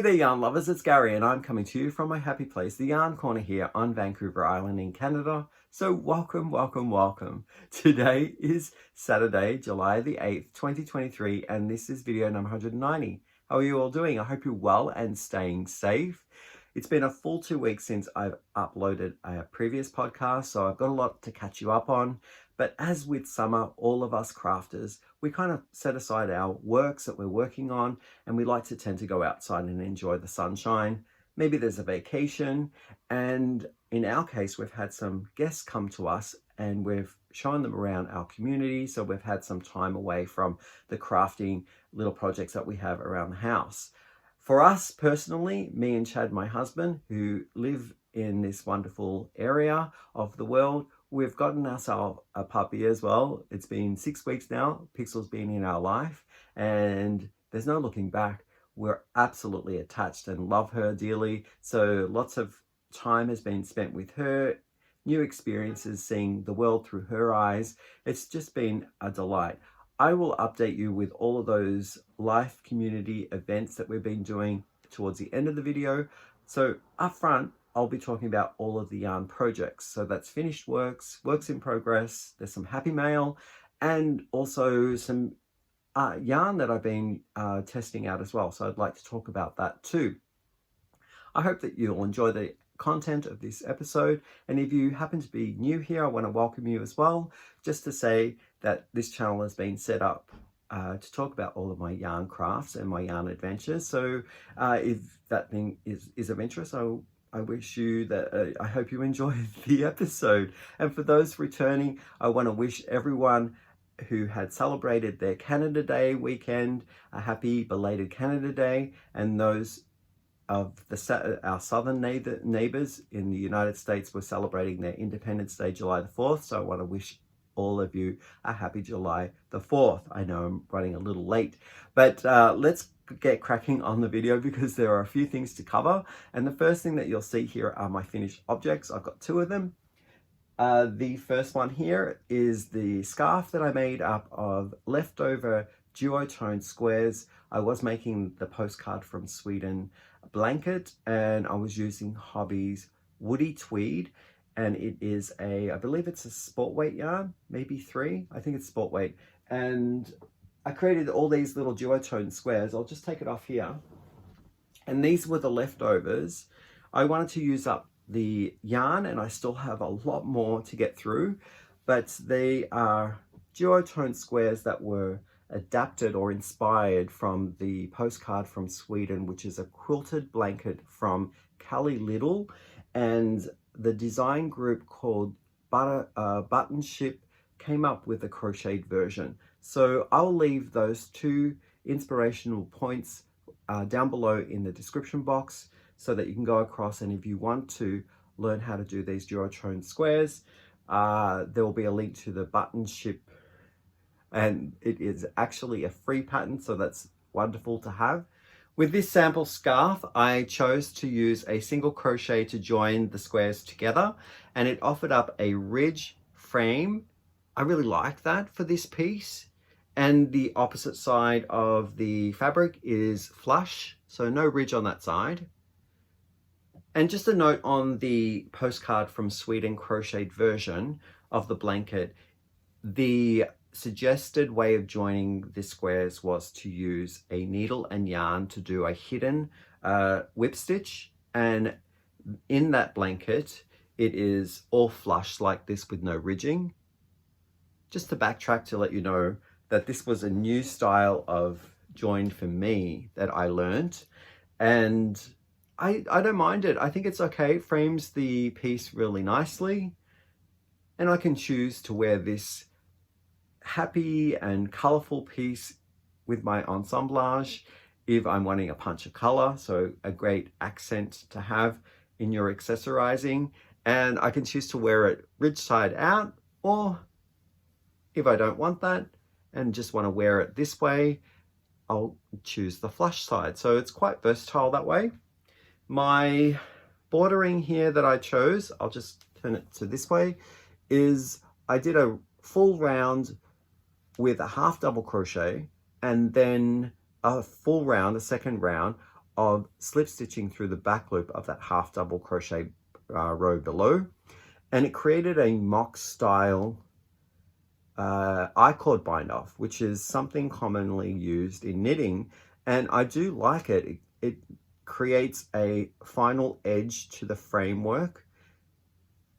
Hey there yarn lovers, it's Gary and I'm coming to you from my happy place, the Yarn Corner here on Vancouver Island in Canada. So welcome, welcome, welcome. Today is Saturday, July the 8th, 2023 and this is video number 190. How are you all doing? I hope you're well and staying safe. It's been a full 2 weeks since I've uploaded a previous podcast, so I've got a lot to catch you up on. But as with summer, all of us crafters, we kind of set aside our works that we're working on and we like to tend to go outside and enjoy the sunshine. Maybe there's a vacation, and in our case, we've had some guests come to us and we've shown them around our community. So we've had some time away from the crafting little projects that we have around the house. For us personally, me and Chad, my husband, who live in this wonderful area of the world, we've gotten ourselves a puppy as well. It's been 6 weeks now. Pixel's been in our life and there's no looking back. We're absolutely attached and love her dearly. So lots of time has been spent with her, new experiences, seeing the world through her eyes. It's just been a delight. I will update you with all of those life community events that we've been doing towards the end of the video. So up front, I'll be talking about all of the yarn projects. So that's finished works, works in progress, there's some happy mail, and also some yarn that I've been testing out as well. So I'd like to talk about that too. I hope that you'll enjoy the content of this episode. And if you happen to be new here, I want to welcome you as well, just to say that this channel has been set up to talk about all of my yarn crafts and my yarn adventures. So if that thing is of interest, I wish you that, I hope you enjoy the episode. And for those returning, I want to wish everyone who had celebrated their Canada Day weekend a happy belated Canada Day, and those of our southern neighbours in the United States were celebrating their Independence Day, July the 4th. So I want to wish all of you a happy July the 4th. I know I'm running a little late, but let's get cracking on the video because there are a few things to cover. And the first thing that you'll see here are my finished objects. I've got 2 of them. The first one here is the scarf that I made up of leftover duotone squares. I was making the postcard from Sweden blanket and I was using Hobby's Woody Tweed, and it is I believe it's a sport weight yarn, maybe 3, I think it's sport weight. And I created all these little duotone squares. I'll just take it off here. And these were the leftovers. I wanted to use up the yarn and I still have a lot more to get through, but they are duotone squares that were adapted or inspired from the postcard from Sweden, which is a quilted blanket from Callie Little, and the design group called Buttonship came up with a crocheted version. So I'll leave those 2 inspirational points down below in the description box so that you can go across, and if you want to learn how to do these duotone squares, there will be a link to the Buttonship, and it is actually a free pattern, so that's wonderful to have. With this sample scarf, I chose to use a single crochet to join the squares together, and it offered up a ridge frame. I really like that for this piece. And the opposite side of the fabric is flush, so no ridge on that side. And just a note on the postcard from Sweden crocheted version of the blanket, the suggested way of joining the squares was to use a needle and yarn to do a hidden whip stitch. And in that blanket, it is all flush like this with no ridging. Just to backtrack to let you know that this was a new style of join for me that I learned, and I don't mind it. I think it's okay. It frames the piece really nicely, and I can choose to wear this happy and colorful piece with my ensemblage if I'm wanting a punch of color, so a great accent to have in your accessorizing. And I can choose to wear it ridge side out, or if I don't want that and just want to wear it this way, I'll choose the flush side. So it's quite versatile that way. My bordering here that I chose, I'll just turn it to this way, is I did a full round with a half double crochet and then a full round, a second round of slip stitching through the back loop of that half double crochet row below, and it created a mock style I-cord bind off, which is something commonly used in knitting, and I do like it. It creates a final edge to the framework.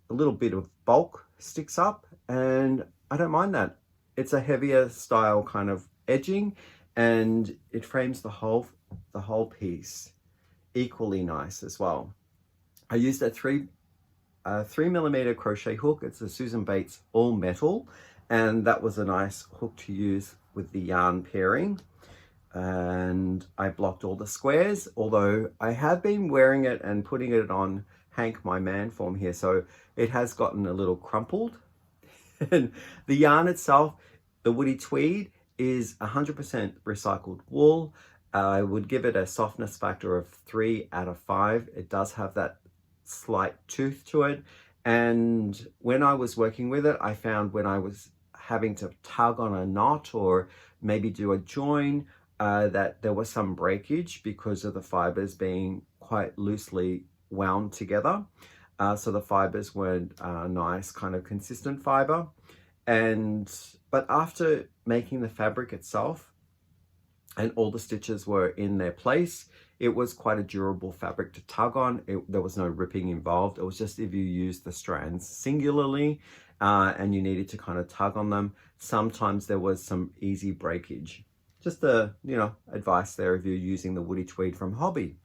A little bit of bulk sticks up, and I don't mind that. It's a heavier style kind of edging, and it frames the whole piece equally nice as well. I used a 3mm crochet hook. It's a Susan Bates all metal, and that was a nice hook to use with the yarn pairing. And I blocked all the squares, although I have been wearing it and putting it on Hank, my man form here, so it has gotten a little crumpled. And the yarn itself, the woody tweed, is 100% recycled wool. I would give it a softness factor of 3 out of 5. It does have that slight tooth to it, and when I was working with it, I found when I was having to tug on a knot or maybe do a join, that there was some breakage because of the fibers being quite loosely wound together. So the fibers weren't nice, kind of consistent fiber. But after making the fabric itself and all the stitches were in their place, it was quite a durable fabric to tug on. There was no ripping involved. It was just if you used the strands singularly and you needed to kind of tug on them, sometimes there was some easy breakage. Just a, advice there if you're using the woody tweed from hobby.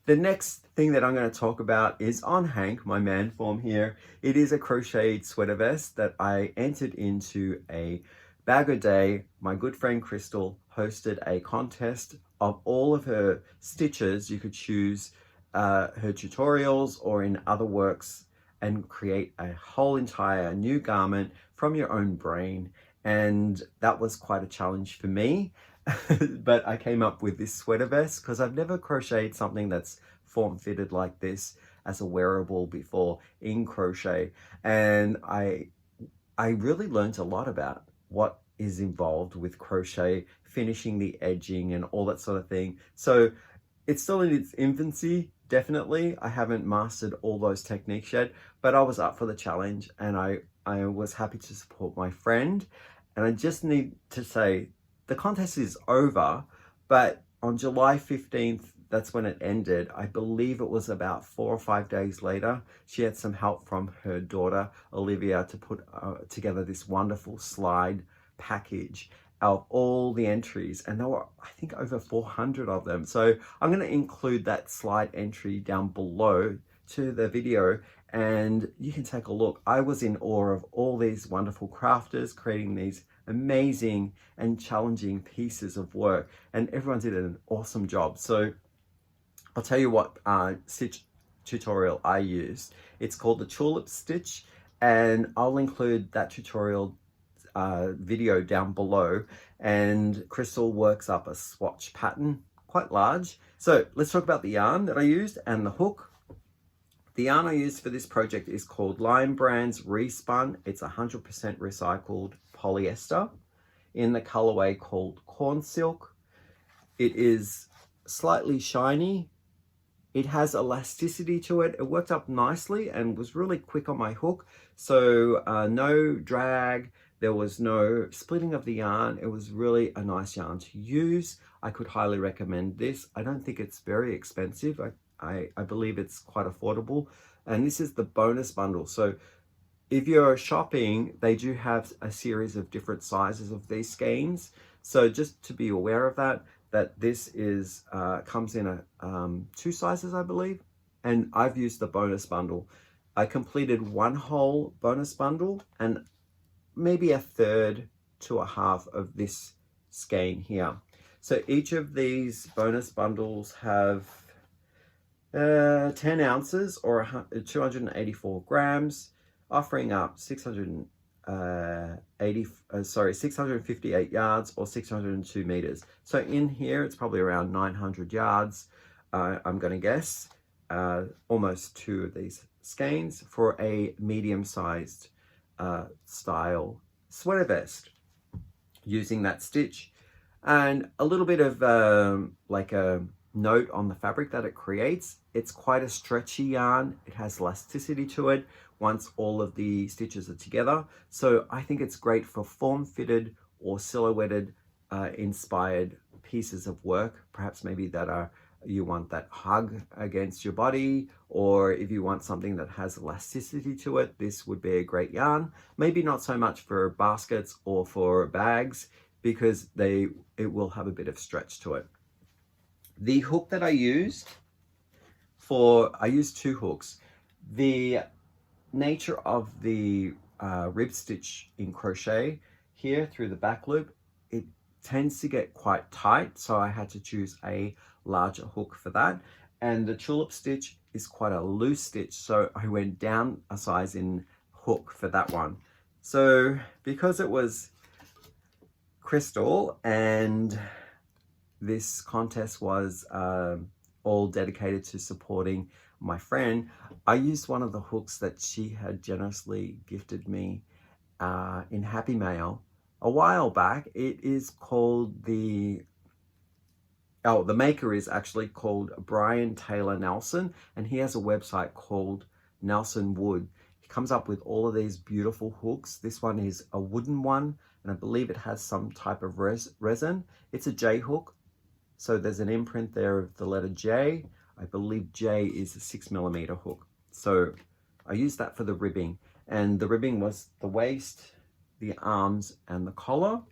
The next thing that I'm going to talk about is on Hank, my man form here. It is a crocheted sweater vest that I entered into a bag a day. My good friend Crystal hosted a contest of all of her stitches. You could choose her tutorials or in other works and create a whole entire new garment from your own brain. And that was quite a challenge for me. But I came up with this sweater vest because I've never crocheted something that's form-fitted like this as a wearable before in crochet. And I really learned a lot about what is involved with crochet, finishing the edging and all that sort of thing. So it's still in its infancy, definitely. I haven't mastered all those techniques yet, but I was up for the challenge, and I was happy to support my friend. And I just need to say, the contest is over, but on July 15th, that's when it ended. I believe it was about 4 or 5 days later. She had some help from her daughter, Olivia, to put together this wonderful slide package of all the entries. And there were, I think, over 400 of them. So I'm going to include that slide entry down below to the video, and you can take a look. I was in awe of all these wonderful crafters creating these amazing and challenging pieces of work, and everyone did an awesome job. So I'll tell you what stitch tutorial I used. It's called the tulip stitch, and I'll include that tutorial video down below. And Crystal works up a swatch pattern, quite large. So let's talk about the yarn that I used and the hook. The yarn I used for this project is called Lion Brand's Respun. It's 100% recycled polyester in the colorway called Corn Silk. It is slightly shiny. It has elasticity to it. It worked up nicely and was really quick on my hook. So no drag. There was no splitting of the yarn. It was really a nice yarn to use. I could highly recommend this. I don't think it's very expensive. I believe it's quite affordable. And this is the bonus bundle. So if you're shopping, they do have a series of different sizes of these skeins. So just to be aware of that this is comes in 2 sizes, I believe. And I've used the bonus bundle. I completed 1 whole bonus bundle and maybe 1/3 to 1/2 of this skein here. So each of these bonus bundles have 10 ounces or 284 grams, offering up 658 yards or 602 meters. So in here, it's probably around 900 yards, I'm going to guess, almost 2 of these skeins for a medium-sized style sweater vest using that stitch. And a little bit of like a note on the fabric that it creates. It's quite a stretchy yarn. It has elasticity to it once all of the stitches are together. So I think it's great for form-fitted or silhouetted inspired pieces of work, perhaps maybe that are you want that hug against your body, or if you want something that has elasticity to it, this would be a great yarn. Maybe not so much for baskets or for bags, because it will have a bit of stretch to it. The hook that I used I used two hooks. The nature of the rib stitch in crochet here through the back loop, it tends to get quite tight, so I had to choose a larger hook for that. And the tulip stitch is quite a loose stitch, so I went down a size in hook for that one. So because it was crystal and this contest was all dedicated to supporting my friend, I used one of the hooks that she had generously gifted me in Happy Mail a while back. It is called the maker is actually called Brian Taylor Nelson, and he has a website called Nelson Wood. He comes up with all of these beautiful hooks. This one is a wooden one, and I believe it has some type of resin. It's a J hook, so there's an imprint there of the letter J. I believe J is a 6mm hook. So I used that for the ribbing, and the ribbing was the waist, the arms, and the collar.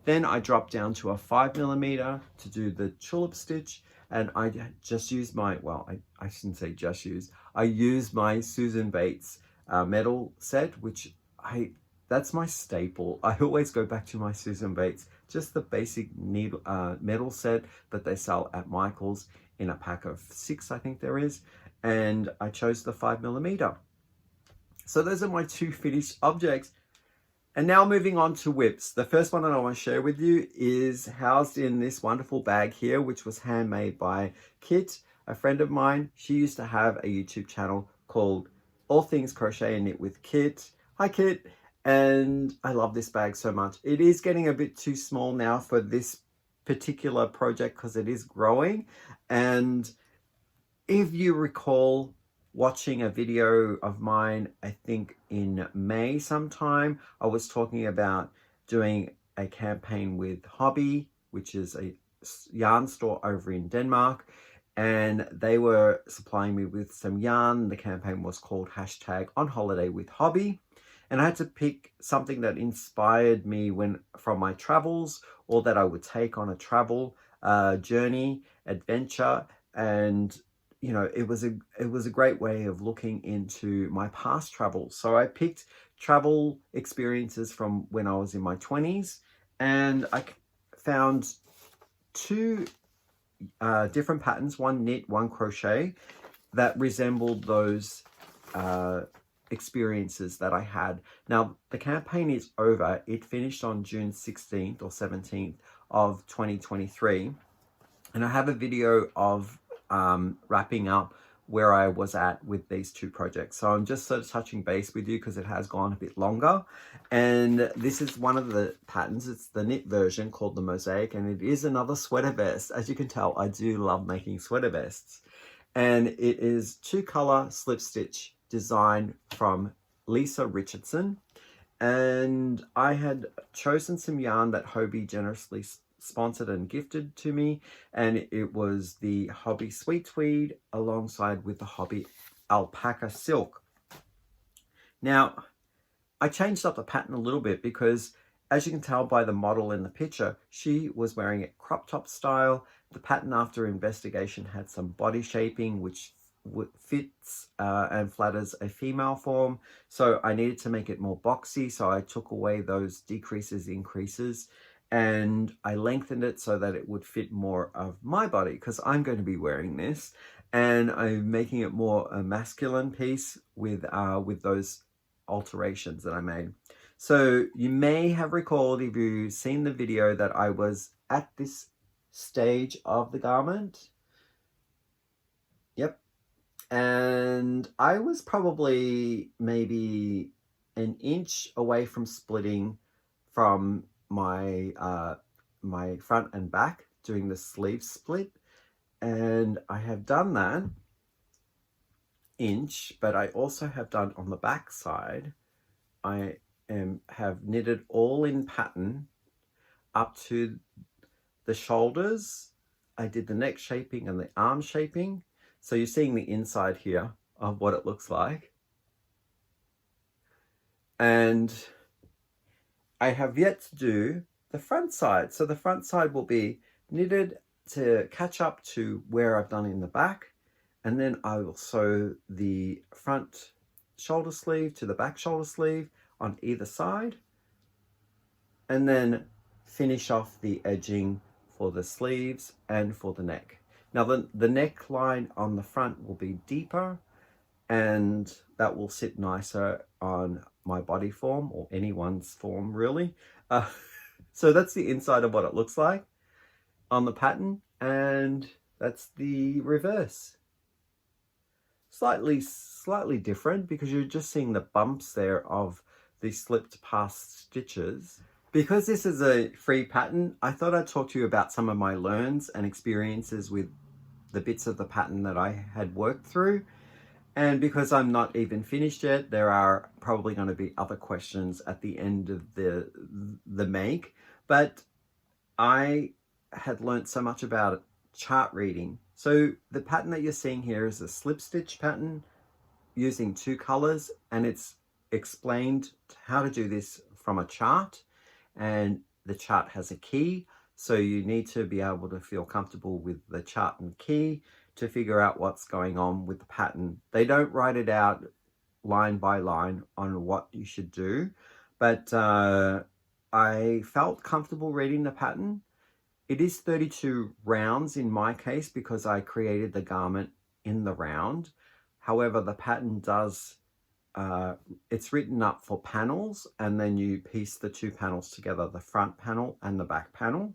Then I dropped down to a 5mm to do the tulip stitch, and I just used my, well, I shouldn't say just use, I used my Susan Bates metal set, which that's my staple. I always go back to my Susan Bates, just the basic needle metal set that they sell at Michael's in a pack of 6, I think there is, and I chose the 5mm. So those are my two finished objects. And now moving on to whips. The first one that I want to share with you is housed in this wonderful bag here, which was handmade by Kit, a friend of mine. She used to have a YouTube channel called All Things Crochet and Knit with Kit. Hi Kit. And I love this bag so much. It is getting a bit too small now for this particular project because it is growing. And if you recall watching a video of mine, I think in May sometime, I was talking about doing a campaign with Hobby, which is a yarn store over in Denmark, and they were supplying me with some yarn. The campaign was called #OnHolidayWithHobby, and I had to pick something that inspired me from my travels, or that I would take on a travel journey, adventure, and you know, it was a great way of looking into my past travels. So I picked travel experiences from when I was in my 20s, and I found two different patterns, one knit, one crochet, that resembled those experiences that I had. Now, the campaign is over. It finished on June 16th or 17th of 2023. And I have a video of wrapping up where I was at with these two projects. So I'm just sort of touching base with you because it has gone a bit longer. And this is one of the patterns. It's the knit version called the Mosaic, and it is another sweater vest. As you can tell, I do love making sweater vests. And it is 2-color slip stitch design from Lisa Richardson. And I had chosen some yarn that Hobie generously sponsored and gifted to me, and it was the Hobby Sweet Tweed alongside with the Hobby Alpaca Silk. Now, I changed up the pattern a little bit because, as you can tell by the model in the picture, she was wearing it crop top style. The pattern, after investigation, had some body shaping which fits and flatters a female form, so I needed to make it more boxy, so I took away those decreases, increases, and I lengthened it so that it would fit more of my body, because I'm going to be wearing this, and I'm making it more a masculine piece with those alterations that I made. So you may have recalled, if you've seen the video, that I was at this stage of the garment. Yep. And I was probably maybe an inch away from splitting from my my front and back doing the sleeve split, and I have done that inch, but I also have done on the back side, have knitted all in pattern up to the shoulders. I did the neck shaping and the arm shaping. So you're seeing the inside here of what it looks like. And I have yet to do the front side. So the front side will be knitted to catch up to where I've done in the back. And then I will sew the front shoulder sleeve to the back shoulder sleeve on either side. And then finish off the edging for the sleeves and for the neck. Now the neckline on the front will be deeper, and that will sit nicer on my body form, or anyone's form really. So that's the inside of what it looks like on the pattern, and that's the reverse. Slightly different because you're just seeing the bumps there of the slipped past stitches. Because this is a free pattern, I thought I'd talk to you about some of my learns and experiences with the bits of the pattern that I had worked through. And because I'm not even finished yet, there are probably going to be other questions at the end of the make. But I had learnt so much about chart reading. So the pattern that you're seeing here is a slip stitch pattern using 2 colors, and it's explained how to do this from a chart, and the chart has a key. So you need to be able to feel comfortable with the chart and key to figure out what's going on with the pattern. They don't write it out line by line on what you should do, but I felt comfortable reading the pattern. It is 32 rounds in my case because I created the garment in the round. However, the pattern does, it's written up for panels, and then you piece the 2 panels together, the front panel and the back panel.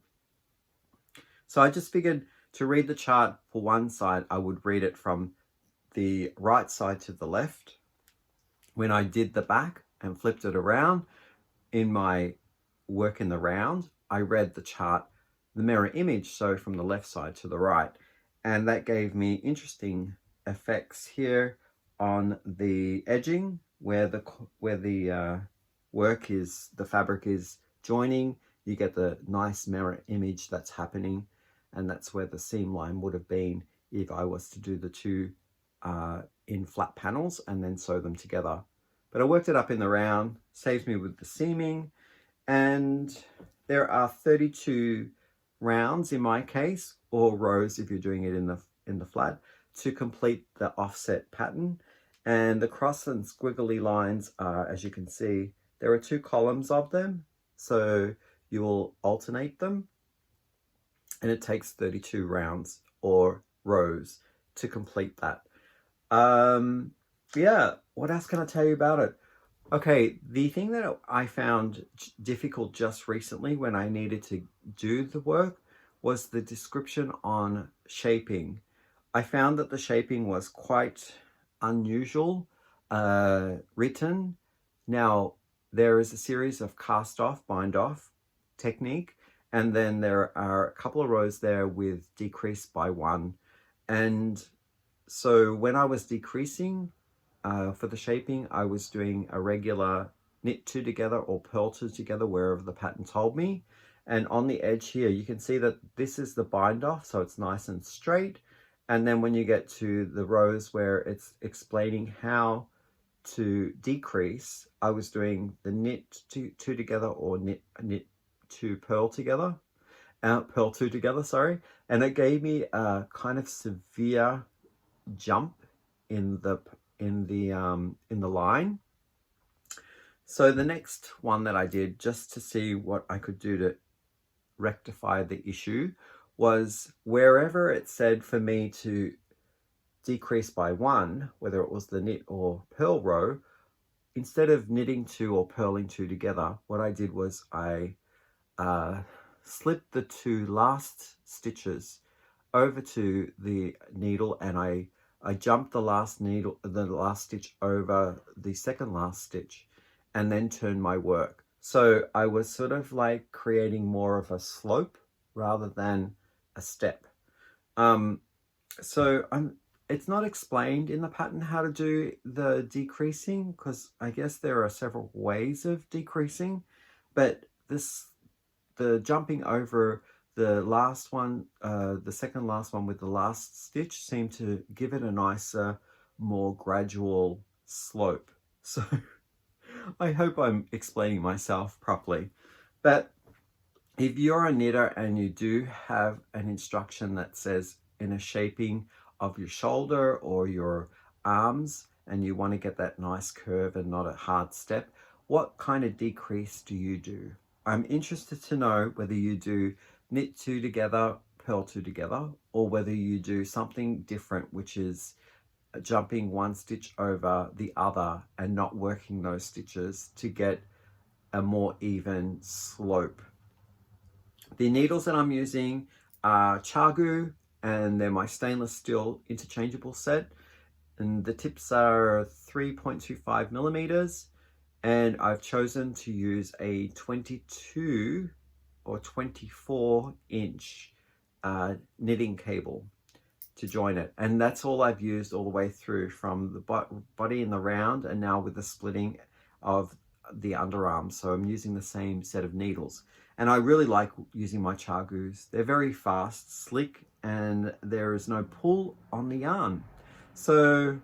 So I just figured to read the chart for one side, I would read it from the right side to the left. When I did the back and flipped it around in my work in the round, I read the chart, the mirror image, so from the left side to the right. And that gave me interesting effects here on the edging where the work is, the fabric is joining. You get the nice mirror image that's happening, and that's where the seam line would have been if I was to do the 2 in flat panels and then sew them together. But I worked it up in the round, saves me with the seaming, and there are 32 rounds in my case, or rows if you're doing it in the flat, to complete the offset pattern. And the cross and squiggly lines are, as you can see, there are 2 columns of them, so you will alternate them, and it takes 32 rounds or rows to complete that. Yeah, what else can I tell you about it? Okay, the thing that I found difficult just recently when I needed to do the work was the description on shaping. I found that the shaping was quite unusual written. Now, there is a series of cast off, bind off technique, and then there are a couple of rows there with decrease by 1. And so when I was decreasing for the shaping, I was doing a regular knit 2 together or purl 2 together wherever the pattern told me. And on the edge here, you can see that this is the bind off, so it's nice and straight. And then when you get to the rows where it's explaining how to decrease, I was doing the knit 2 together or knit 2 purl together, purl 2 together, sorry. And it gave me a kind of severe jump in the line. So the next one that I did, just to see what I could do to rectify the issue, was wherever it said for me to decrease by 1, whether it was the knit or purl row, instead of knitting 2 or purling 2 together, what I did was I slipped the 2 last stitches over to the needle, and I jumped the last stitch over the second last stitch, and then turned my work. So I was sort of like creating more of a slope rather than a step. So it's not explained in the pattern how to do the decreasing, because I guess there are several ways of decreasing, but the jumping over the last one, the second last one with the last stitch seemed to give it a nicer, more gradual slope. So I hope I'm explaining myself properly. But if you're a knitter and you do have an instruction that says in a shaping of your shoulder or your arms, and you want to get that nice curve and not a hard step, what kind of decrease do you do? I'm interested to know whether you do knit two together, purl two together, or whether you do something different, which is jumping one stitch over the other and not working those stitches to get a more even slope. The needles that I'm using are Chagu, and they're my stainless steel interchangeable set, and the tips are 3.25 millimeters, and I've chosen to use a 22 or 24 inch knitting cable to join it, and that's all I've used all the way through, from the body and the round, and now with the splitting of the underarms. So I'm using the same set of needles, and I really like using my Chagus. They're very fast, slick, and there is no pull on the yarn. So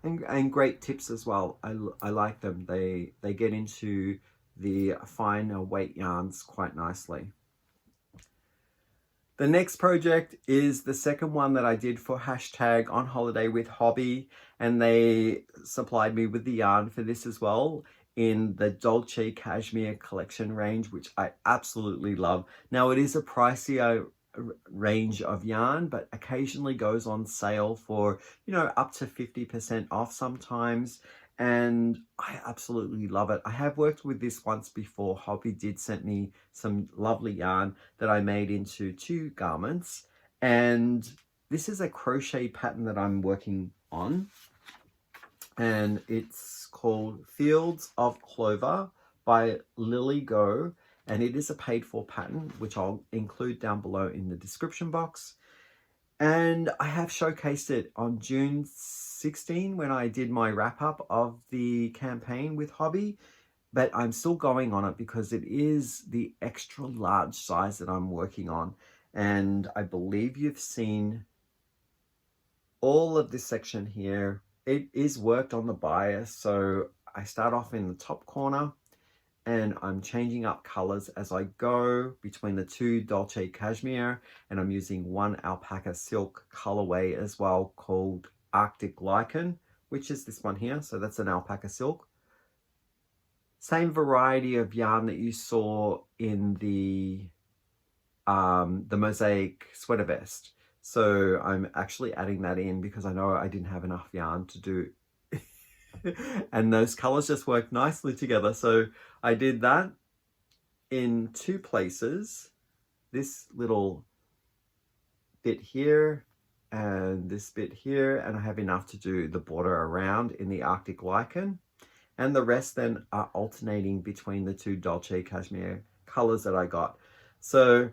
and great tips as well. I like them. They get into the finer weight yarns quite nicely. The next project is the second one that I did for hashtag on holiday with hobby, and they supplied me with the yarn for this as well in the Dolce Cashmere collection range, which I absolutely love. Now it is a pricier range of yarn, but occasionally goes on sale for, you know, up to 50% off sometimes, and I absolutely love it. I have worked with this once before. Hobby did send me some lovely yarn that I made into 2 garments, and this is a crochet pattern that I'm working on, and it's called Fields of Clover by Lily Go, and it is a paid for pattern, which I'll include down below in the description box. And I have showcased it on June 16 when I did my wrap up of the campaign with Hobby, but I'm still going on it because it is the extra large size that I'm working on. And I believe you've seen all of this section here. It is worked on the bias, so I start off in the top corner, and I'm changing up colors as I go between the 2 Dolce Cashmere, and I'm using 1 alpaca silk colorway as well called Arctic Lichen, which is this one here. So that's an alpaca silk. Same variety of yarn that you saw in the mosaic sweater vest. So I'm actually adding that in because I know I didn't have enough yarn to do and those colors just work nicely together. So I did that in 2 places, this little bit here and this bit here, and I have enough to do the border around in the Arctic Lichen, and the rest then are alternating between the 2 Dolce Cashmere colors that I got. So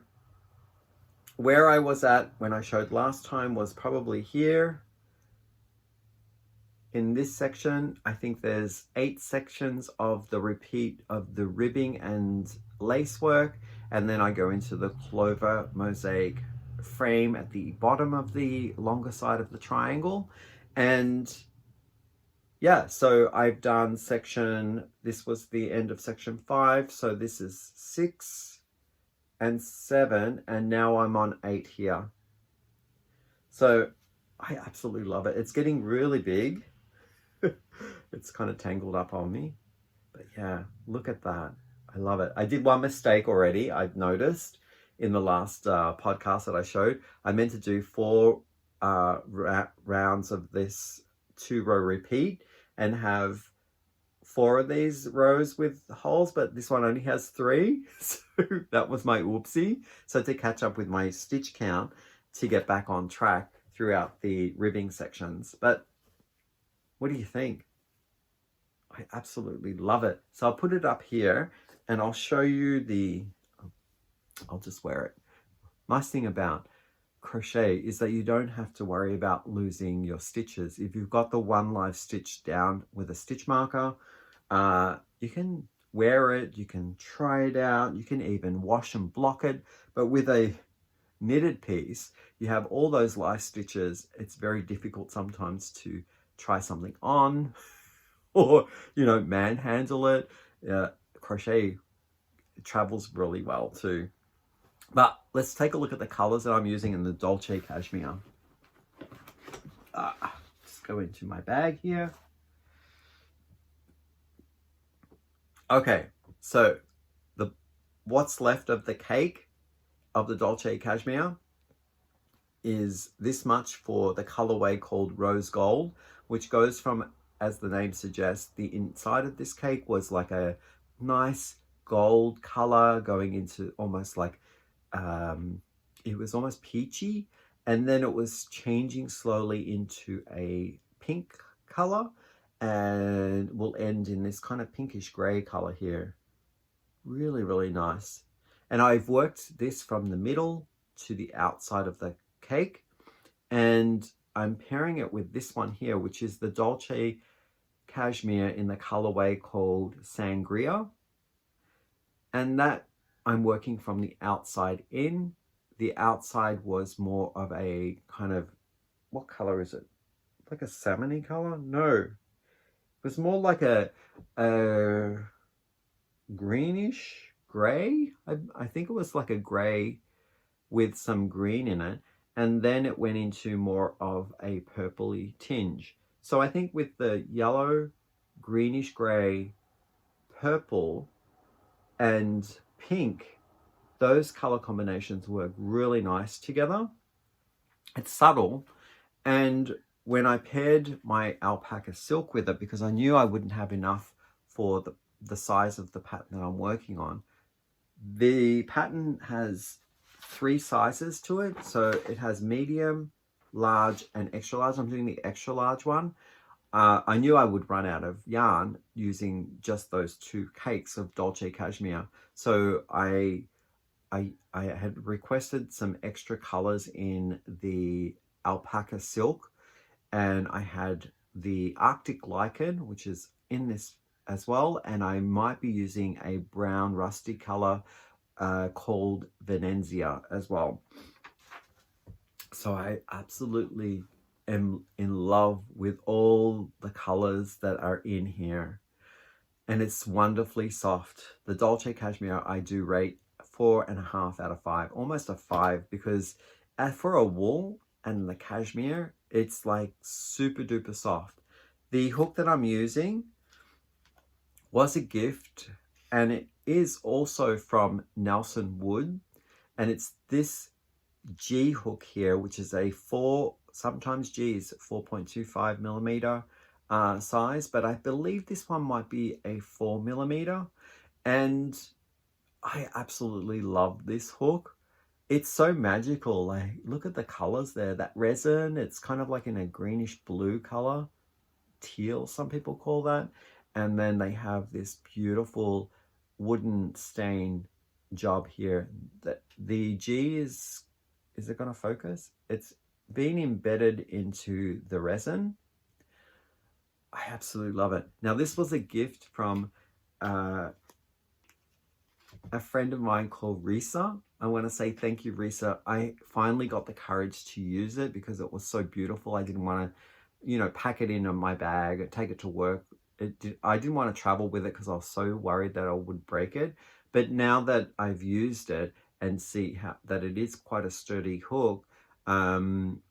where I was at when I showed last time was probably here. In this section, I think there's 8 sections of the repeat of the ribbing and lace work, and then I go into the clover mosaic frame at the bottom of the longer side of the triangle. And yeah, so I've done this was the end of section 5, so this is 6 and 7, and now I'm on 8 here. So I absolutely love it. It's getting really big. It's kind of tangled up on me, but yeah, look at that. I love it. I did one mistake already. I've noticed in the last podcast that I showed. I meant to do 4 rounds of this 2-row repeat and have 4 of these rows with holes, but this one only has 3. So that was my oopsie. So to catch up with my stitch count to get back on track throughout the ribbing sections. But what do you think? I absolutely love it. So I'll put it up here, And I'll show you the, I'll just wear it. Nice thing about crochet is that you don't have to worry about losing your stitches. If you've got the one live stitch down with a stitch marker, you can wear it, you can try it out, you can even wash and block it. But with a knitted piece, you have all those live stitches. It's very difficult sometimes to try something on or, you know, manhandle it. Crochet travels really well too. But let's take a look at the colors that I'm using in the Dolce Cashmere. Just go into my bag here. Okay, so what's left of the cake of the Dolce Cashmere is this much for the colorway called Rose Gold, which goes from, as the name suggests, the inside of this cake was like a nice gold color going into almost like, it was almost peachy, and then it was changing slowly into a pink color, and will end in this kind of pinkish gray color here. Really, really nice. And I've worked this from the middle to the outside of the cake, and I'm pairing it with this one here, which is the Dolce Cashmere in the colorway called Sangria, and that I'm working from the outside in. The outside was more of a kind of, what color is it? Like a salmon-y color? No, it was more like a greenish gray. I think it was like a gray with some green in it, and then it went into more of a purpley tinge. So I think with the yellow, greenish gray, purple, and pink, those color combinations work really nice together. It's subtle, and when I paired my alpaca silk with it, because I knew I wouldn't have enough for the size of the pattern that I'm working on. The pattern has 3 sizes to it, so it has medium, large, and extra large. I'm doing the extra large one. I knew I would run out of yarn using just those 2 cakes of Dolce Cashmere, so I had requested some extra colors in the alpaca silk, and I had the Arctic lichen, which is in this as well, and I might be using a brown rusty color called Venezia as well. So I absolutely am in love with all the colors that are in here, and it's wonderfully soft. The Dolce Cashmere I do rate 4.5 out of 5, almost a 5, because for a wool and the cashmere, it's like super duper soft. The hook that I'm using was a gift, and it is also from Nelson Wood, and it's this G hook here, which is a 4, sometimes G is 4.25 millimeter size, but I believe this one might be a 4 millimeter, and I absolutely love this hook. It's so magical. Like, look at the colors there. That resin, it's kind of like in a greenish blue color, teal some people call that, and then they have this beautiful wooden stain job here. The G is it going to focus? It's been embedded into the resin. I absolutely love it. Now, this was a gift from a friend of mine called Risa. I want to say thank you, Risa. I finally got the courage to use it because it was so beautiful. I didn't want to, you know, pack it in my bag, take it to work. I didn't want to travel with it because I was so worried that I would break it. But now that I've used it and see that it is quite a sturdy hook, I'm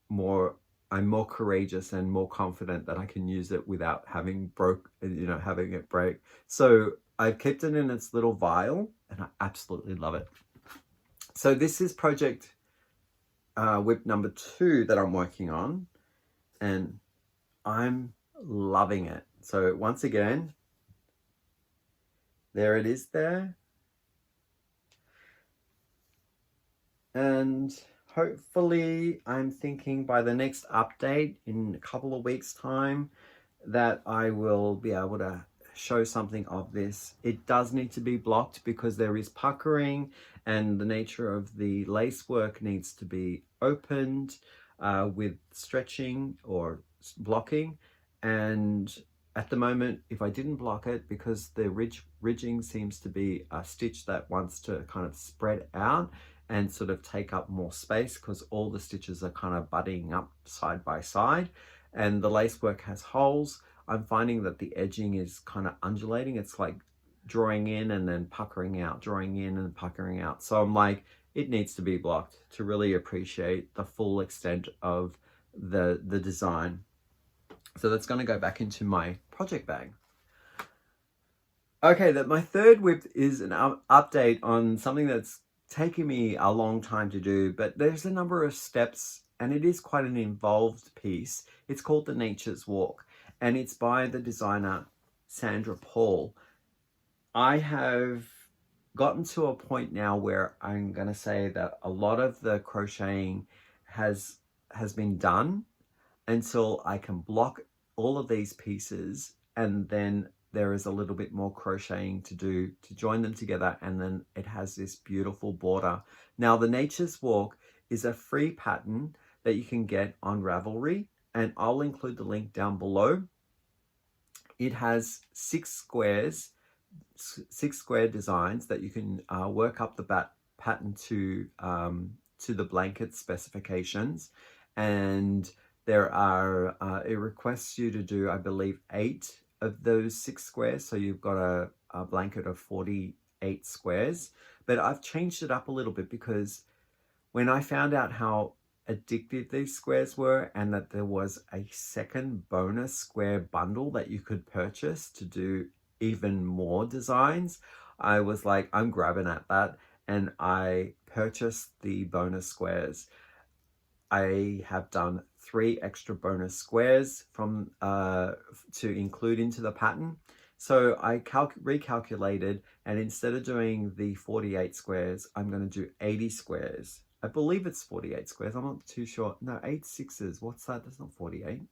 more courageous and more confident that I can use it without having having it break. So I've kept it in its little vial, and I absolutely love it. So this is project whip number 2 that I'm working on, and I'm loving it. So once again, there it is there. And hopefully I'm thinking by the next update in a couple of weeks' time that I will be able to show something of this. It does need to be blocked because there is puckering, and the nature of the lace work needs to be opened with stretching or blocking. And at the moment, if I didn't block it, because the ridging seems to be a stitch that wants to kind of spread out and sort of take up more space, because all the stitches are kind of butting up side by side, and the lace work has holes, I'm finding that the edging is kind of undulating. It's like drawing in and then puckering out, drawing in and puckering out. So I'm like, it needs to be blocked to really appreciate the full extent of the design. So that's going to go back into my project bag. Okay, my third whip is an update on something that's taken me a long time to do, but there's a number of steps and it is quite an involved piece. It's called the Nature's Walk, and it's by the designer Sandra Paul. I have gotten to a point now where I'm going to say that a lot of the crocheting has been done until I can block all of these pieces, and then there is a little bit more crocheting to do to join them together, and then it has this beautiful border. Now, the Nature's Walk is a free pattern that you can get on Ravelry, and I'll include the link down below. It has 6 square designs that you can work up the pattern to the blanket specifications, and there are it requests you to do, I believe, 8 of those 6 squares, so you've got a blanket of 48 squares. But I've changed it up a little bit because when I found out how addictive these squares were, and that there was a second bonus square bundle that you could purchase to do even more designs, I was like, I'm grabbing at that, and I purchased the bonus squares. I have done 3 extra bonus squares from to include into the pattern. So I recalculated, and instead of doing the 48 squares, I'm going to do 80 squares. I believe it's 48 squares. I'm not too sure. No, 8 sixes. What's that? That's not 48.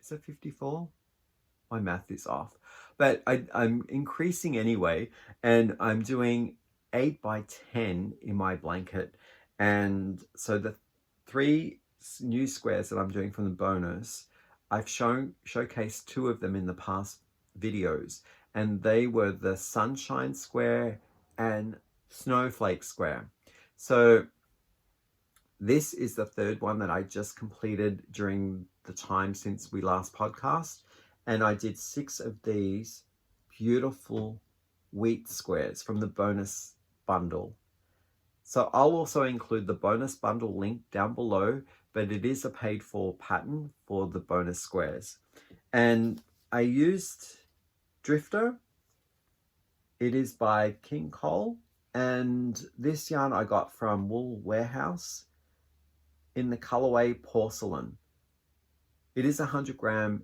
Is it 54? My math is off. But I'm increasing anyway, and I'm doing 8 by 10 in my blanket. And so the 3 new squares that I'm doing from the bonus, I've showcased 2 of them in the past videos, and they were the sunshine square and snowflake square. So this is the 3rd one that I just completed during the time since we last podcast, and I did 6 of these beautiful wheat squares from the bonus bundle. So I'll also include the bonus bundle link down below, but it is a paid for pattern for the bonus squares. And I used Drifter. It is by King Cole, and this yarn I got from Wool Warehouse in the colorway Porcelain. It is 100 gram,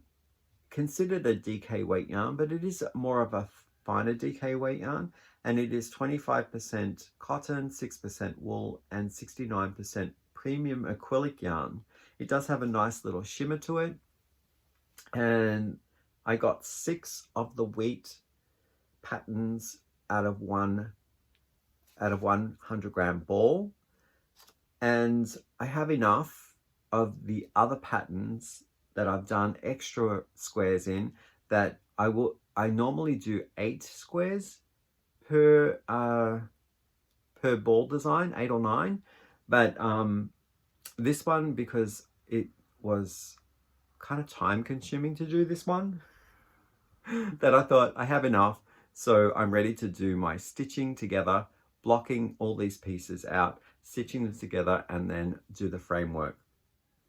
considered a DK weight yarn, but it is more of a finer DK weight yarn, and it is 25% cotton, 6% wool, and 69% premium acrylic yarn. It does have a nice little shimmer to it, and I got 6 of the wheat patterns out of one 100 gram ball, and I have enough of the other patterns that I've done extra squares in that I normally do 8 squares per ball design, 8 or 9, but this one, because it was kind of time consuming to do this one, that I thought I have enough, so I'm ready to do my stitching together, blocking all these pieces out, stitching them together, and then do the framework.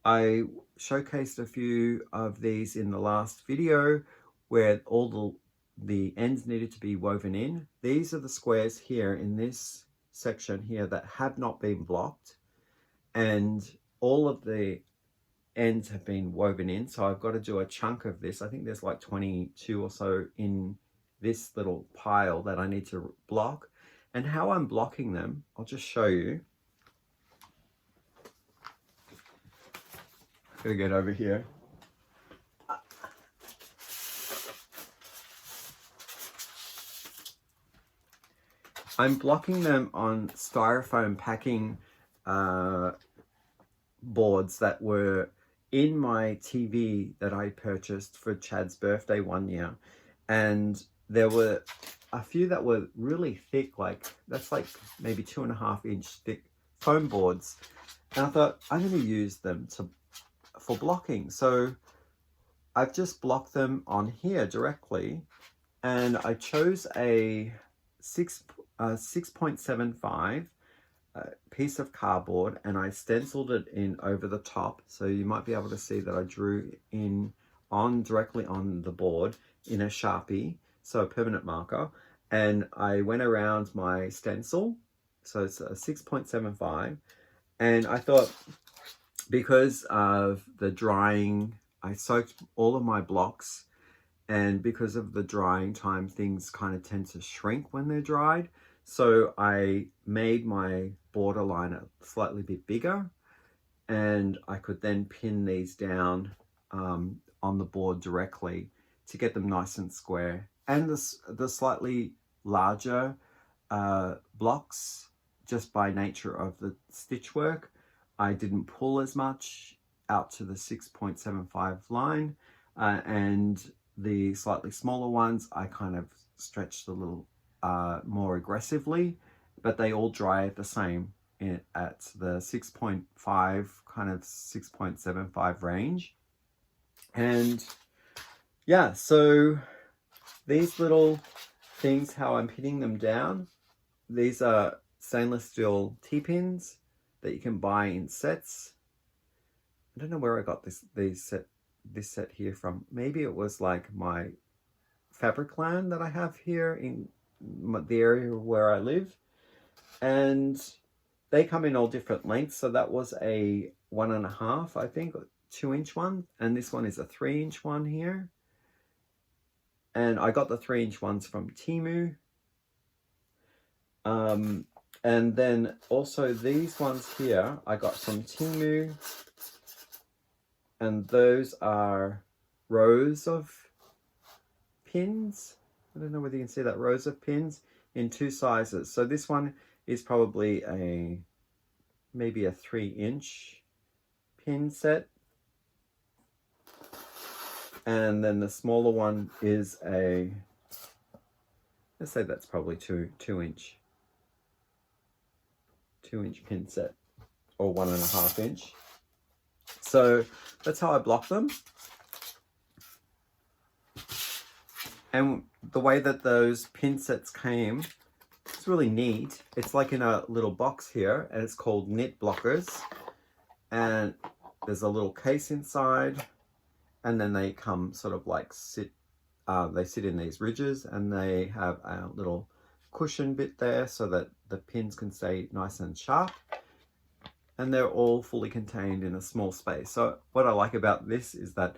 I showcased a few of these in the last video where all the ends needed to be woven in. These are the squares here in this section here that have not been blocked, and all of the ends have been woven in. So I've got to do a chunk of this. I think there's like 22 or so in this little pile that I need to block. And how I'm blocking them, I'll just show you. Gotta get over here. I'm blocking them on styrofoam packing boards that were in my TV that I purchased for Chad's birthday one year. And there were a few that were really thick, like that's like maybe 2.5-inch thick foam boards. And I thought I'm going to use them for blocking. So I've just blocked them on here directly, and I chose a 6.75 piece of cardboard, and I stenciled it in over the top. So you might be able to see that I drew in directly on the board in a Sharpie, so a permanent marker, and I went around my stencil. So it's a 6.75, and I thought because of the drying, I soaked all of my blocks, and because of the drying time, things kind of tend to shrink when they're dried. So I made my borderline a slightly bit bigger, and I could then pin these down on the board directly to get them nice and square. And the slightly larger blocks, just by nature of the stitch work, I didn't pull as much out to the 6.75 line, and the slightly smaller ones I kind of stretched a little more aggressively, but they all dry the same at the 6.5, kind of 6.75 range. And yeah, so these little things, how I'm pinning them down, these are stainless steel T-pins that you can buy in sets. I don't know where I got this set here from. Maybe it was like my fabric land that I have here in the area where I live, and they come in all different lengths. So that was a 1.5, I think, 2-inch one, and this one is a 3-inch one here, and I got the 3-inch ones from Temu. And then also these ones here I got from Temu, and those are rows of pins. I don't know whether you can see that, rows of pins in 2 sizes. So this one is probably maybe a 3-inch pin set, and then the smaller one is let's say that's probably 2-inch pin set, or 1.5-inch. So that's how I block them. And the way that those pin sets came, it's really neat. It's like in a little box here, and it's called Knit Blockers. And there's a little case inside, and then they come sort of like they sit in these ridges, and they have a little cushion bit there so that the pins can stay nice and sharp. And they're all fully contained in a small space. So what I like about this is that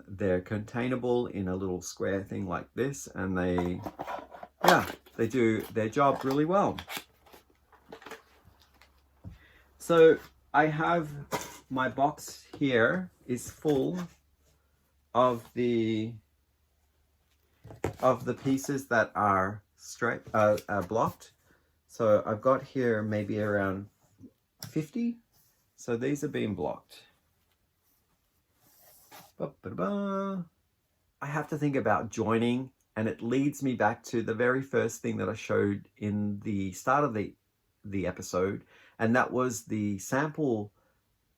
they're containable in a little square thing like this, and they do their job really well. So I have my box here is full of the pieces that are blocked. So I've got here maybe around 50. So these are being blocked. I have to think about joining, and it leads me back to the very first thing that I showed in the start of the episode, and that was the sample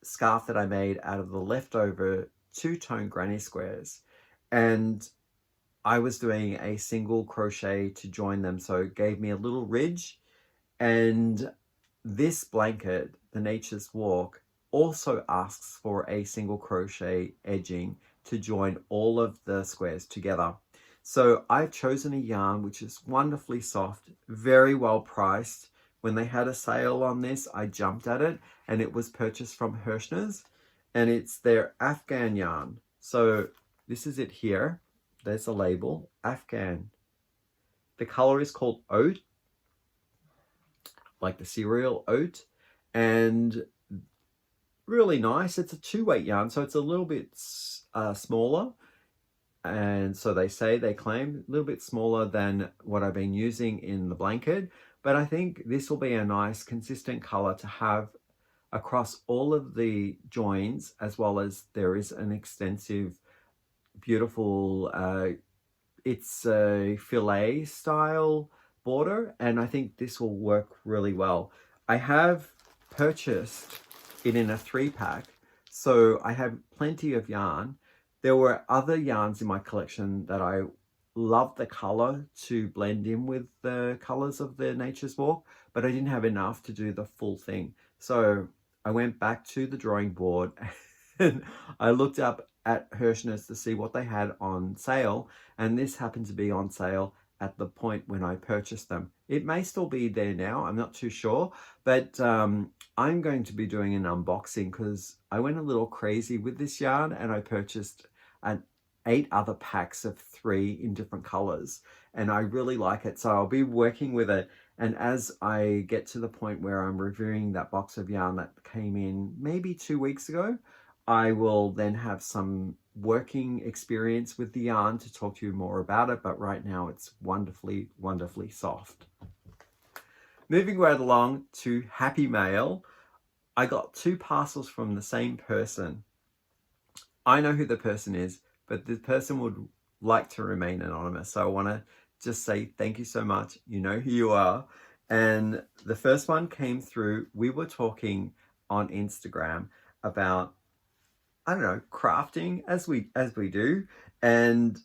scarf that I made out of the leftover 2-tone granny squares. And I was doing a single crochet to join them, so it gave me a little ridge. And this blanket, the Nature's Walk, also asks for a single crochet edging to join all of the squares together. So I've chosen a yarn which is wonderfully soft, very well priced. When they had a sale on this, I jumped at it, and it was purchased from Hirschner's, and it's their Afghan yarn. So this is it here. There's a label, Afghan. The color is called Oat, like the cereal oat, and really nice. It's a 2-weight yarn, so it's a little bit smaller, And so they claim a little bit smaller than what I've been using in the blanket, but I think this will be a nice consistent color to have across all of the joins, as well as there is an extensive, beautiful, it's a filet style border, and I think this will work really well. I have purchased it in a 3-pack, so I have plenty of yarn. There were other yarns in my collection that I love the color to blend in with the colors of the Nature's Walk, but I didn't have enough to do the full thing. So I went back to the drawing board and I looked up at Hirschner's to see what they had on sale, and this happened to be on sale at the point when I purchased them. It may still be there now, I'm not too sure, but I'm going to be doing an unboxing because I went a little crazy with this yarn and I purchased 8 other packs of 3 in different colors, and I really like it, so I'll be working with it. And as I get to the point where I'm reviewing that box of yarn that came in maybe 2 weeks ago, I will then have some working experience with the yarn to talk to you more about it, but right now it's wonderfully, wonderfully soft. Moving right along to Happy Mail, I got 2 parcels from the same person. I know who the person is, but the person would like to remain anonymous, so I want to just say thank you so much. You know who you are. And the first one came through, we were talking on Instagram about, I don't know, crafting as we do, and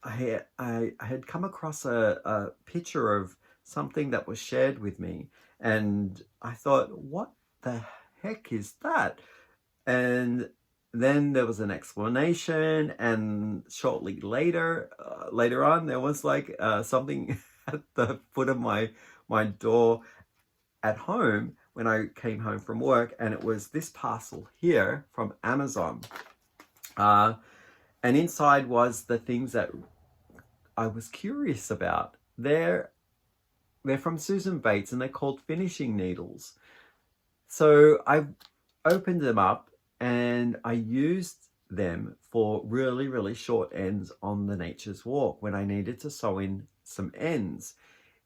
I had come across a picture of something that was shared with me, and I thought, what the heck is that? And then there was an explanation, and shortly later on there was like something at the foot of my door at home when I came home from work, and it was this parcel here from Amazon, and inside was the things that I was curious about. They're from Susan Bates, and they're called finishing needles. So I opened them up and I used them for really, really short ends on the Nature's Walk when I needed to sew in some ends.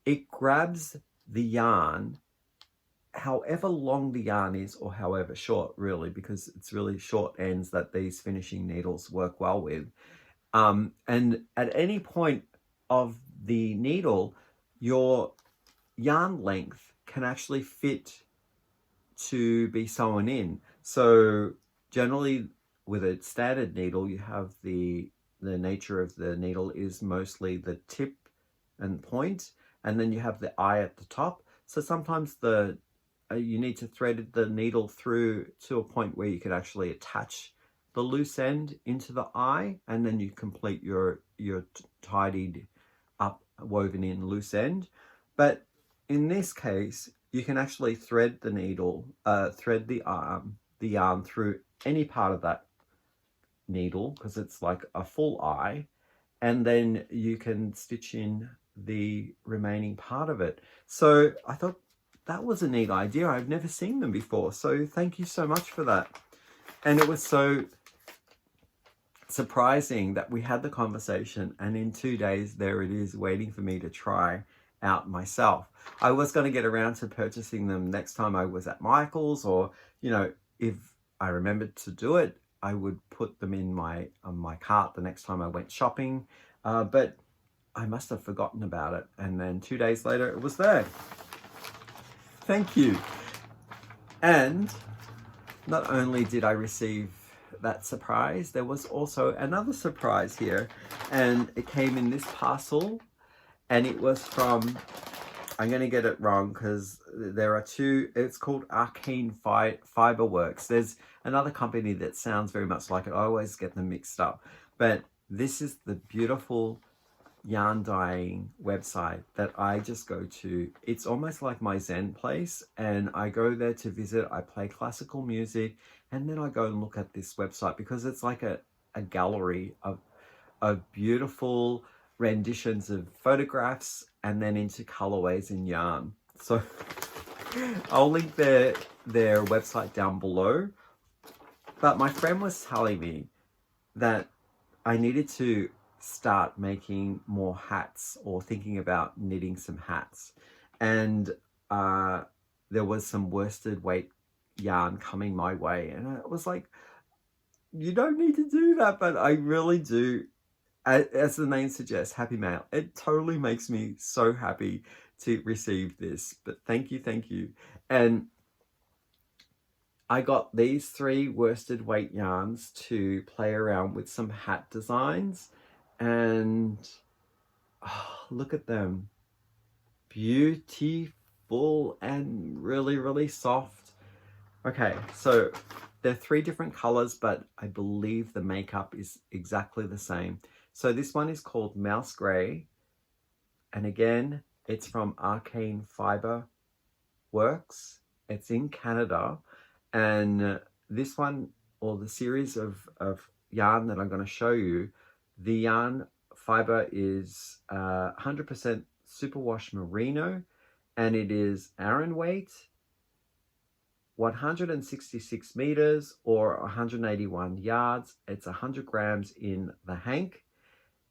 It grabs the yarn however long the yarn is, or however short, really, because it's really short ends that these finishing needles work well with. And at any point of the needle, your yarn length can actually fit to be sewn in. So generally with a standard needle, you have the nature of the needle is mostly the tip and point, and then you have the eye at the top. So sometimes you need to thread the needle through to a point where you can actually attach the loose end into the eye, and then you complete your tidied up woven in loose end. But in this case, you can actually thread the needle, thread the yarn through any part of that needle, because it's like a full eye, and then you can stitch in the remaining part of it. So I thought that was a neat idea. I've never seen them before, so thank you so much for that. And it was so surprising that we had the conversation, and in 2 days there it is waiting for me to try out myself. I was going to get around to purchasing them next time I was at Michael's, or if I remembered to do it, I would put them in my cart the next time I went shopping, but I must have forgotten about it, and then 2 days later it was there. Thank you. And not only did I receive that surprise, there was also another surprise here, and it came in this parcel, and it was from, I'm going to get it wrong because there are 2, it's called Arcane Fiberworks. There's another company that sounds very much like it. I always get them mixed up, but this is the beautiful yarn dyeing website that I just go to. It's almost like my Zen place, and I go there to visit. I play classical music, and then I go and look at this website because it's like a gallery of beautiful renditions of photographs and then into colorways in yarn. So I'll link their website down below. But my friend was telling me that I needed to start making more hats or thinking about knitting some hats. And there was some worsted weight yarn coming my way. And I was like, you don't need to do that, but I really do. As the name suggests, happy mail. It totally makes me so happy to receive this. But thank you, thank you. And I got these 3 worsted weight yarns to play around with some hat designs. And oh, look at them. Beautiful and really, really soft. Okay, so they're 3 different colors, but I believe the makeup is exactly the same. So this one is called Mouse Grey. And again, it's from Arcane Fiber Works. It's in Canada. And this one, or the series of yarn that I'm going to show you, the yarn fiber is 100% superwash merino, and it is Aran weight, 166 meters or 181 yards. It's 100 grams in the hank.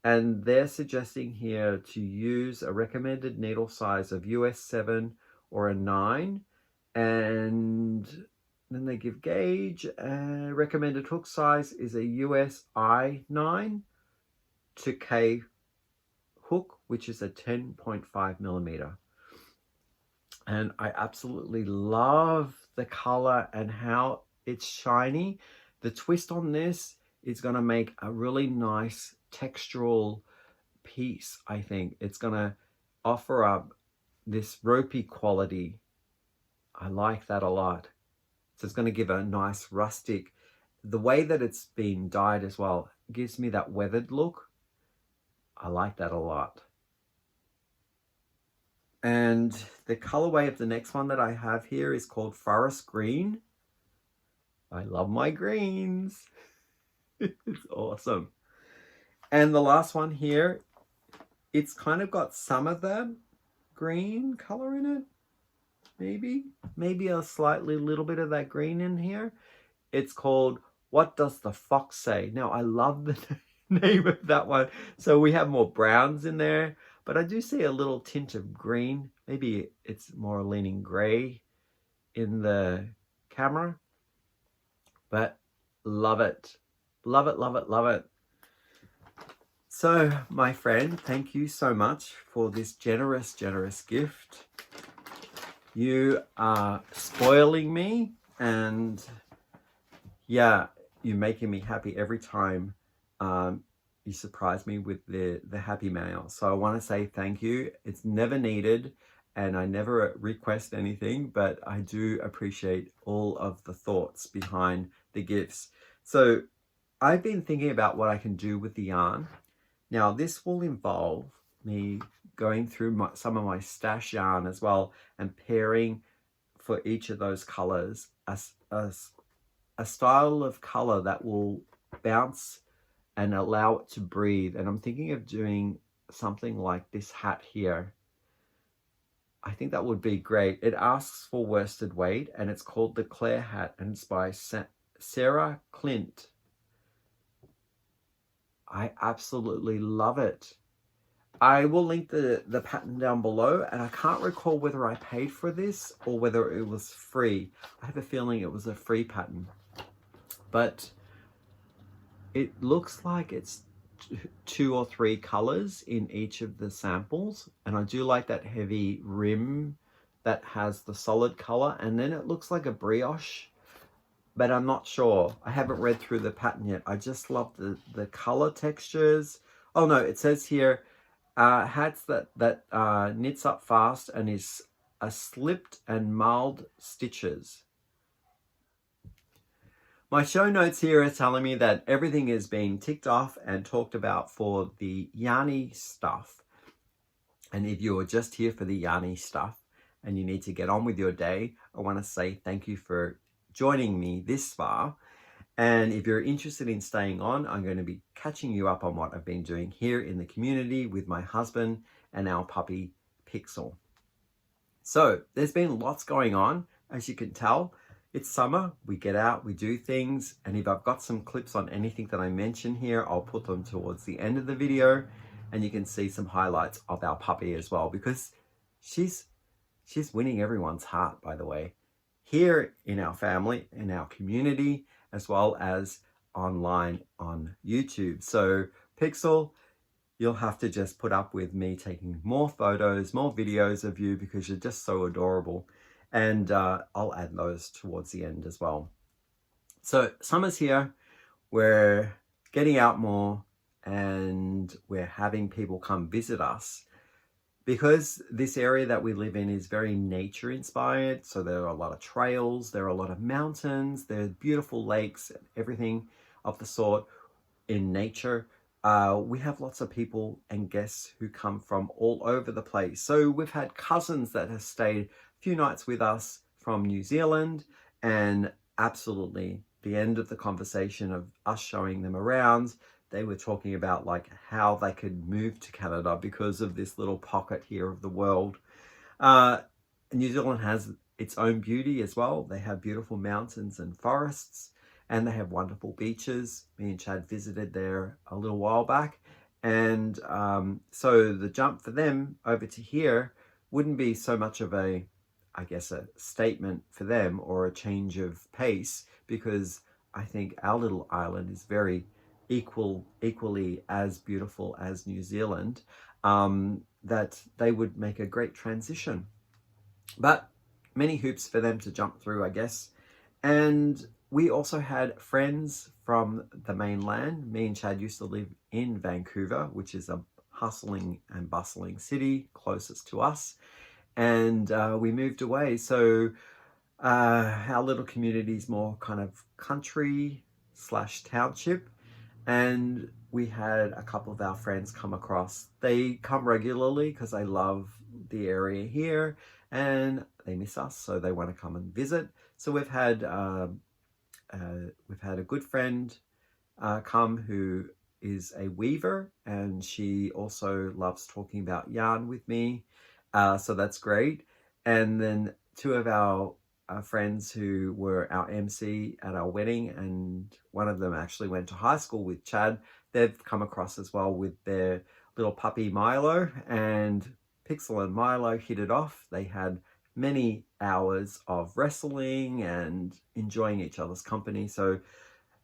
And they're suggesting here to use a recommended needle size of US 7 or a 9. And then they give gauge. Recommended hook size is a US I9 to K hook, which is a 10.5 millimeter. And I absolutely love the color and how it's shiny. The twist on this is going to make a really nice textural piece. I think it's going to offer up this ropey quality. I like that a lot. So it's going to give a nice rustic, the way that it's been dyed as well gives me that weathered look. I like that a lot. And the colorway of the next one that I have here is called Forest Green. I love my greens. It's awesome. And the last one here, it's kind of got some of that green color in it. Maybe a slightly little bit of that green in here. It's called What Does the Fox Say? Now, I love the name of that one. So we have more browns in there, but I do see a little tint of green. Maybe it's more leaning gray in the camera, but love it. Love it, love it, love it. So, my friend, thank you so much for this generous, generous gift. You are spoiling me, and yeah, you're making me happy every time you surprise me with the happy mail. So I want to say thank you. It's never needed, and I never request anything, but I do appreciate all of the thoughts behind the gifts. So I've been thinking about what I can do with the yarn. Now, this will involve me going through some of my stash yarn as well and pairing for each of those colors a style of color that will bounce and allow it to breathe. And I'm thinking of doing something like this hat here. I think that would be great. It asks for worsted weight, and it's called the Claire hat, and it's by Sarah Clint. I absolutely love it. I will link the pattern down below, and I can't recall whether I paid for this or whether it was free. I have a feeling it was a free pattern, but it looks like it's 2 or 3 colors in each of the samples, and I do like that heavy rim that has the solid color, and then it looks like a brioche, but I'm not sure. I haven't read through the pattern yet. I just love the color textures. Oh no, it says here, hats that knits up fast and is a slipped and marled stitches. My show notes here are telling me that everything is being ticked off and talked about for the yarny stuff. And if you are just here for the yarny stuff and you need to get on with your day, I want to say thank you for joining me this far. And if you're interested in staying on, I'm going to be catching you up on what I've been doing here in the community with my husband and our puppy Pixel. So there's been lots going on, as you can tell. it's summer, we get out, we do things, and if I've got some clips on anything that I mention here, I'll put them towards the end of the video, and you can see some highlights of our puppy as well, because she's winning everyone's heart, by the way, here in our family, in our community, as well as online on YouTube. So Pixel, you'll have to just put up with me taking more photos, more videos of you, because you're just so adorable. And I'll add those towards the end as well. So summer's here, we're getting out more, and we're having people come visit us, because this area that we live in is very nature inspired. So there are a lot of trails, there are a lot of mountains, there are beautiful lakes, everything of the sort in nature. We have lots of people and guests who come from all over the place. So we've had cousins that have stayed a few nights with us from New Zealand, and absolutely the end of the conversation of us showing them around, they were talking about like how they could move to Canada because of this little pocket here of the world. New Zealand has its own beauty as well. They have beautiful mountains and forests, and they have wonderful beaches. Me and Chad visited there a little while back. And so the jump for them over to here wouldn't be so much of a, I guess, a statement for them or a change of pace, because I think our little island is very equally as beautiful as New Zealand, that they would make a great transition. But many hoops for them to jump through, I guess. And we also had friends from the mainland. Me and Chad used to live in Vancouver, which is a hustling and bustling city closest to us. And we moved away. So our little community is more kind of country / township. And we had a couple of our friends come across. They come regularly because they love the area here and they miss us, so they want to come and visit. So we've had a good friend come who is a weaver, and she also loves talking about yarn with me. So that's great. And then two of our friends who were our MC at our wedding, and one of them actually went to high school with Chad. They've come across as well with their little puppy Milo, and Pixel and Milo hit it off. They had many hours of wrestling and enjoying each other's company. So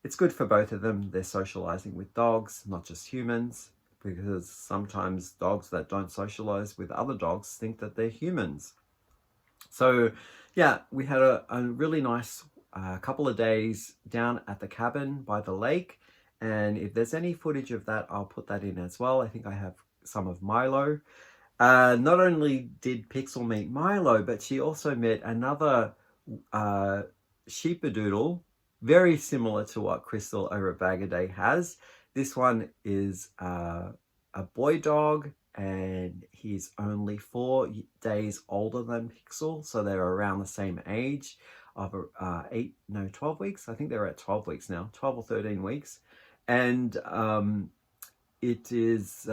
it's good for both of them. They're socializing with dogs, not just humans, because sometimes dogs that don't socialize with other dogs think that they're humans. So yeah, we had a really nice couple of days down at the cabin by the lake. And if there's any footage of that, I'll put that in as well. I think I have some of Milo. Not only did Pixel meet Milo, but she also met another sheepadoodle, very similar to what Crystal over at Bag A Day has. This one is a boy dog, and he's only 4 days older than Pixel, so they're around the same age of 12 weeks. I think they're at 12 weeks now, 12 or 13 weeks. And it is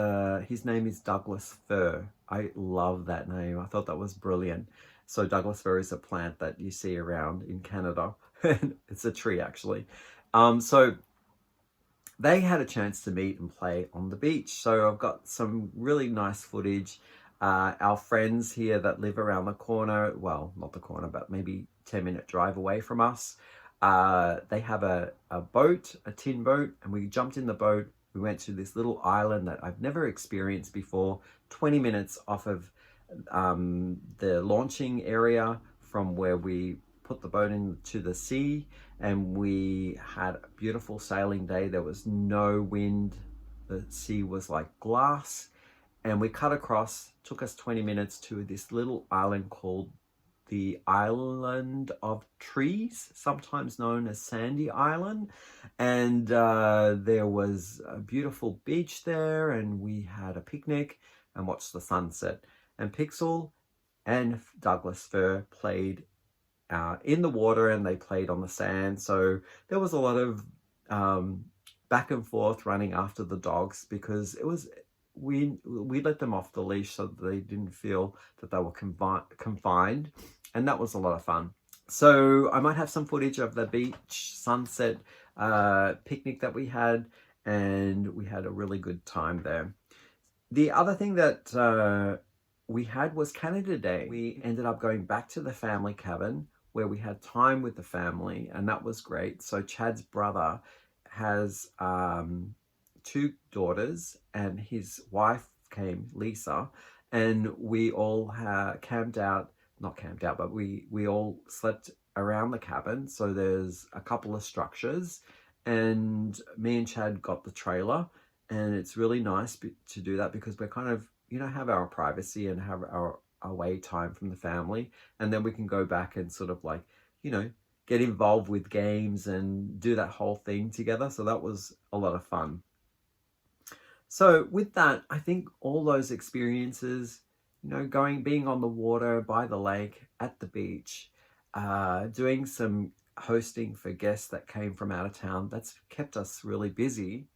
his name is Douglas Fir. I love that name. I thought that was brilliant. So Douglas Fir is a plant that you see around in Canada. It's a tree, actually. So they had a chance to meet and play on the beach. So I've got some really nice footage. Our friends here that live around the corner, well, not the corner, but maybe 10-minute drive away from us, they have a boat, a tin boat, and we jumped in the boat. We went to this little island that I've never experienced before, 20 minutes off of the launching area from where we put the boat into the sea, and we had a beautiful sailing day. There was no wind. The sea was like glass, and we cut across. Took us 20 minutes to this little island called the Island of Trees, sometimes known as Sandy Island. And there was a beautiful beach there, and we had a picnic and watched the sunset. And Pixel and Douglas Fir played in the water, and they played on the sand. So there was a lot of back and forth running after the dogs, because it was we let them off the leash so that they didn't feel that they were confined, and that was a lot of fun. So I might have some footage of the beach sunset picnic that we had, and we had a really good time there. The other thing that we had was Canada Day. We ended up going back to the family cabin where we had time with the family, and that was great. So Chad's brother has two daughters, and his wife came, Lisa, and we all camped out, not camped out, but we all slept around the cabin. So there's a couple of structures, and me and Chad got the trailer, and it's really nice to do that because we're kind of, you know, have our privacy and have our away time from the family, and then we can go back and sort of like, you know, get involved with games and do that whole thing together. So that was a lot of fun. So with that, I think all those experiences, you know, being on the water, by the lake, at the beach, doing some hosting for guests that came from out of town, that's kept us really busy.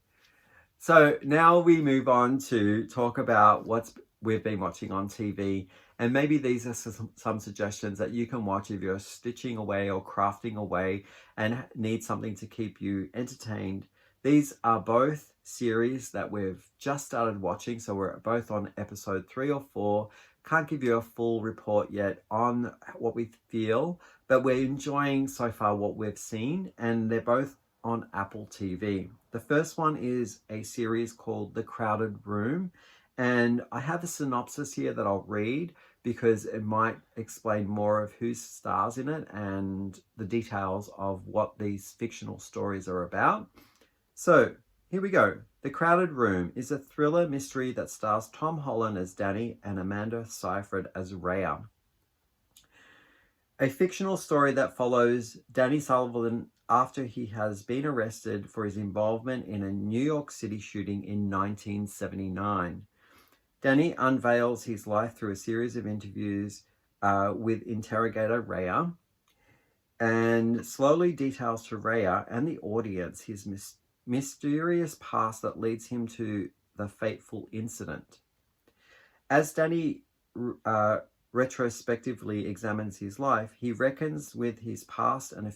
So now we move on to talk about what we've been watching on TV, and maybe these are some suggestions that you can watch if you're stitching away or crafting away and need something to keep you entertained. These are both series that we've just started watching, so we're both on episode 3 or 4. Can't give you a full report yet on what we feel, but we're enjoying so far what we've seen, and they're both on Apple TV. The first one is a series called The Crowded Room, and I have a synopsis here that I'll read because it might explain more of who stars in it and the details of what these fictional stories are about. So here we go. The Crowded Room is a thriller mystery that stars Tom Holland as Danny and Amanda Seyfried as Rhea. A fictional story that follows Danny Sullivan after he has been arrested for his involvement in a New York City shooting in 1979. Danny unveils his life through a series of interviews with interrogator Rhea, and slowly details to Rhea and the audience his mysterious past that leads him to the fateful incident. As Danny retrospectively examines his life, he reckons with his past and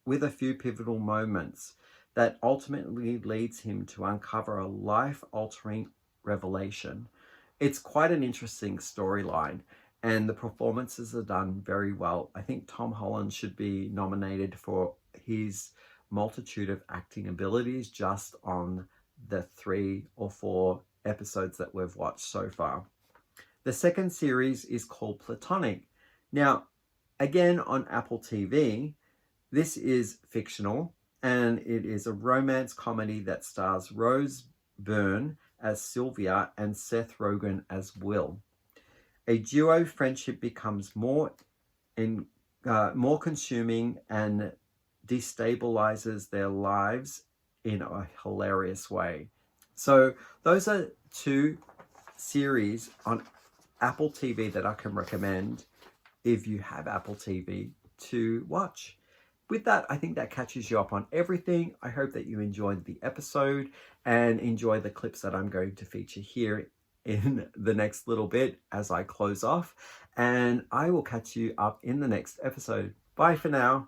with a few pivotal moments that ultimately leads him to uncover a life-altering revelation. It's quite an interesting storyline, and the performances are done very well. I think Tom Holland should be nominated for his multitude of acting abilities just on the 3 or 4 episodes that we've watched so far. The second series is called Platonic. Now, again on Apple TV, this is fictional, and it is a romance comedy that stars Rose Byrne as Sylvia and Seth Rogen as Will. A duo friendship becomes more consuming and destabilizes their lives in a hilarious way. So those are 2 series on Apple TV that I can recommend if you have Apple TV to watch. With that, I think that catches you up on everything. I hope that you enjoyed the episode and enjoy the clips that I'm going to feature here in the next little bit as I close off. And I will catch you up in the next episode. Bye for now.